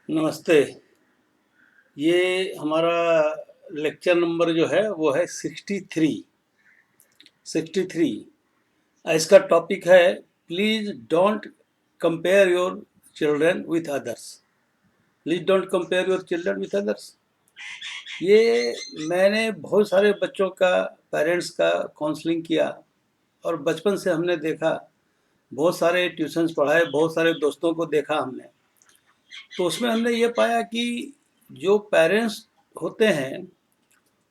नमस्ते। ये हमारा लेक्चर नंबर जो है वो है 63। इसका टॉपिक है please don't compare your children with others. Please don't compare your children with others. ये मैंने बहुत सारे बच्चों का, पेरेंट्स का काउंसलिंग किया और बचपन से हमने देखा, बहुत सारे ट्यूशन्स पढ़ाए, बहुत सारे दोस्तों को देखा हमने। तो उसमें हमने ये पाया कि जो पेरेंट्स होते हैं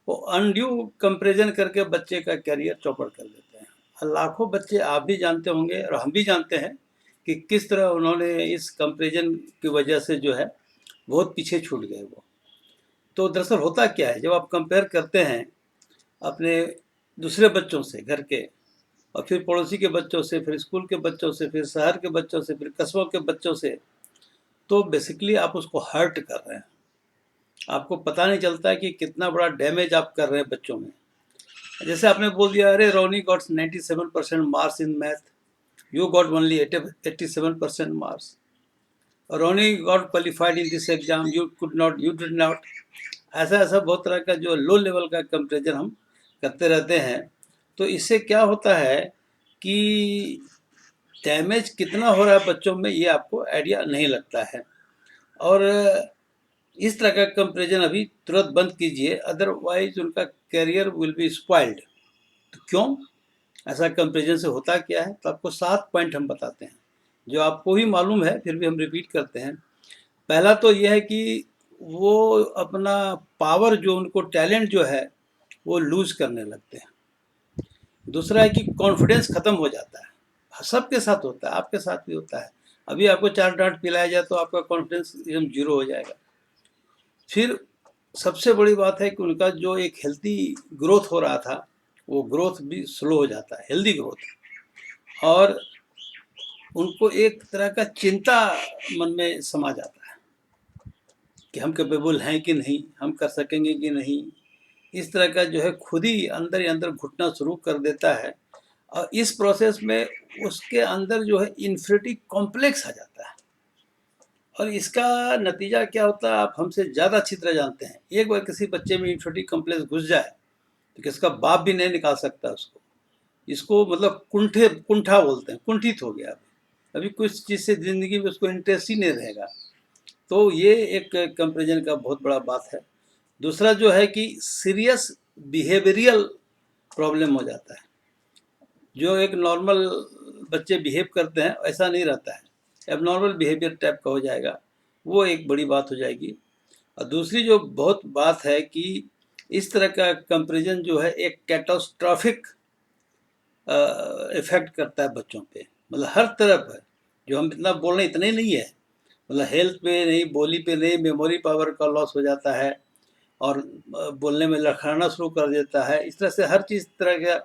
वो अनड्यू कंपैरिजन करके बच्चे का करियर चौपट कर देते हैं। और लाखों बच्चे, आप भी जानते होंगे और हम भी जानते हैं कि किस तरह उन्होंने इस कंपैरिजन की वजह से जो है बहुत पीछे छूट गए वो। तो दरअसल होता क्या है, जब आप कंपेयर करते हैं अपने दूसरे बच्चों से, घर के, और फिर पड़ोसी के बच्चों से, फिर स्कूल के बच्चों से, फिर शहर के बच्चों से, फिर कस्बों के बच्चों से, तो बेसिकली आप उसको हर्ट कर रहे हैं। आपको पता नहीं चलता है कि कितना बड़ा डैमेज आप कर रहे हैं बच्चों में। जैसे आपने बोल दिया, अरे Ronnie got 97% marks in math, you got only 87% marks. Ronnie got qualified in this exam, you could not, you did not. ऐसा ऐसा बहुत तरह का जो लो लेवल का कंपेरिजन हम करते रहते हैं। तो इससे क्या होता है कि डैमेज कितना हो रहा है बच्चों में, ये आपको आइडिया नहीं लगता है। और इस तरह का कंपेरिजन अभी तुरंत बंद कीजिए, अदरवाइज उनका करियर विल बी स्पॉइल्ड। तो क्यों ऐसा कंपेरिजन से होता क्या है, तो आपको 7 पॉइंट हम बताते हैं जो आपको भी मालूम है, फिर भी हम रिपीट करते हैं। पहला तो यह है कि वो अपना पावर, जो उनको टैलेंट जो है वो लूज करने लगते हैं। दूसरा है कि कॉन्फिडेंस खत्म हो जाता है। सबके साथ होता है, आपके साथ भी होता है। अभी आपको 4 डांट पिलाया जाए तो आपका कॉन्फिडेंस एकदम जीरो हो जाएगा। फिर सबसे बड़ी बात है कि उनका जो एक हेल्दी ग्रोथ हो रहा था, वो ग्रोथ भी स्लो हो जाता है, हेल्दी ग्रोथ। और उनको एक तरह का चिंता मन में समा जाता है कि हम कैपेबल हैं कि नहीं, हम कर सकेंगे कि नहीं। इस तरह का जो है खुद ही अंदर घुटना शुरू कर देता है। और इस प्रोसेस में उसके अंदर जो है इन्फिनिटी कॉम्प्लेक्स आ जाता है। और इसका नतीजा क्या होता है, आप हमसे ज़्यादा अच्छी तरह जानते हैं। एक बार किसी बच्चे में इन्फिनिटी कॉम्प्लेक्स घुस जाए तो किसका बाप भी नहीं निकाल सकता उसको। इसको मतलब कुंठा बोलते हैं, कुंठित हो गया। अभी कुछ चीज़ से ज़िंदगी में उसको इंटरेस्ट ही नहीं रहेगा। तो ये एक कंपेरिजन का बहुत बड़ा बात है। दूसरा जो है कि सीरियस बिहेवियरल प्रॉब्लम हो जाता है। जो एक नॉर्मल बच्चे बिहेव करते हैं ऐसा नहीं रहता है, एबनॉर्मल बिहेवियर टाइप का हो जाएगा। वो एक बड़ी बात हो जाएगी। और दूसरी जो बहुत बात है कि इस तरह का कंपेरिजन जो है एक कैटास्ट्रॉफिक इफेक्ट करता है बच्चों पे। मतलब हर तरफ है, जो हम इतना बोल रहे हैं इतना ही नहीं है। मतलब हेल्थ पे नहीं, बोली पे नहीं, मेमोरी पावर का लॉस हो जाता है और बोलने में लड़खड़ाना शुरू कर देता है। इस तरह से हर चीज़ तरह का,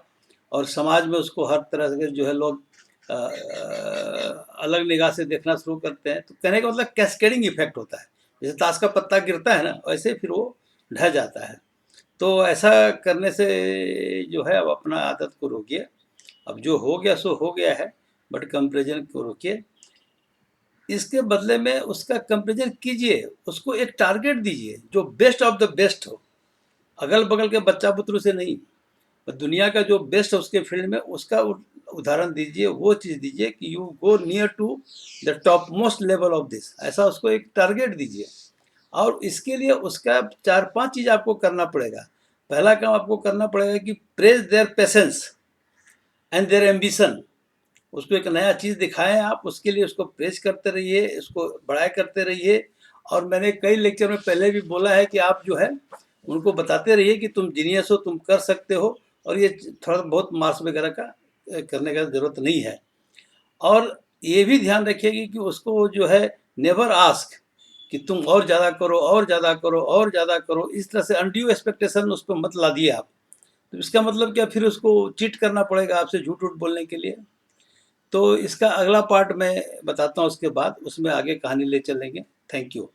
और समाज में उसको हर तरह से जो है लोग अलग निगाह से देखना शुरू करते हैं। तो कहने का मतलब कैस्केडिंग इफेक्ट होता है। जैसे ताश का पत्ता गिरता है ना, वैसे फिर वो ढह जाता है। तो ऐसा करने से जो है अब अपना आदत को रोकिए। अब जो हो गया सो हो गया है, बट कंपेरिजन को रोकिए। इसके बदले में उसका कंपेरिजन कीजिए, उसको एक टारगेट दीजिए जो बेस्ट ऑफ द बेस्ट हो। अगल बगल के बच्चा बुतरू से नहीं, पर दुनिया का जो बेस्ट है उसके फील्ड में, उसका उदाहरण दीजिए। वो चीज़ दीजिए कि you go near to the top most level of this, ऐसा उसको एक टारगेट दीजिए। और इसके लिए उसका 4-5 चीज़ आपको करना पड़ेगा। पहला काम आपको करना पड़ेगा कि praise their patience and their ambition. उसको एक नया चीज़ दिखाएं आप, उसके लिए उसको प्रेज करते रहिए, इसको बड़ाई करते रहिए। और मैंने कई लेक्चर में पहले भी बोला है कि आप जो है उनको बताते रहिए कि तुम जीनियस हो, तुम कर सकते हो। और ये थोड़ा बहुत मार्क्स वगैरह का करने का ज़रूरत नहीं है। और ये भी ध्यान रखिएगा कि उसको जो है नेवर आस्क कि तुम और ज़्यादा करो, और ज़्यादा करो, और ज़्यादा करो। इस तरह से अनड्यू एक्सपेक्टेशन उस पर मत ला दिए आप। तो इसका मतलब क्या, फिर उसको चीट करना पड़ेगा आपसे झूठ उठ बोलने के लिए। तो इसका अगला पार्ट मैं बताता हूँ, उसके बाद उसमें आगे कहानी ले चलेंगे। Thank you.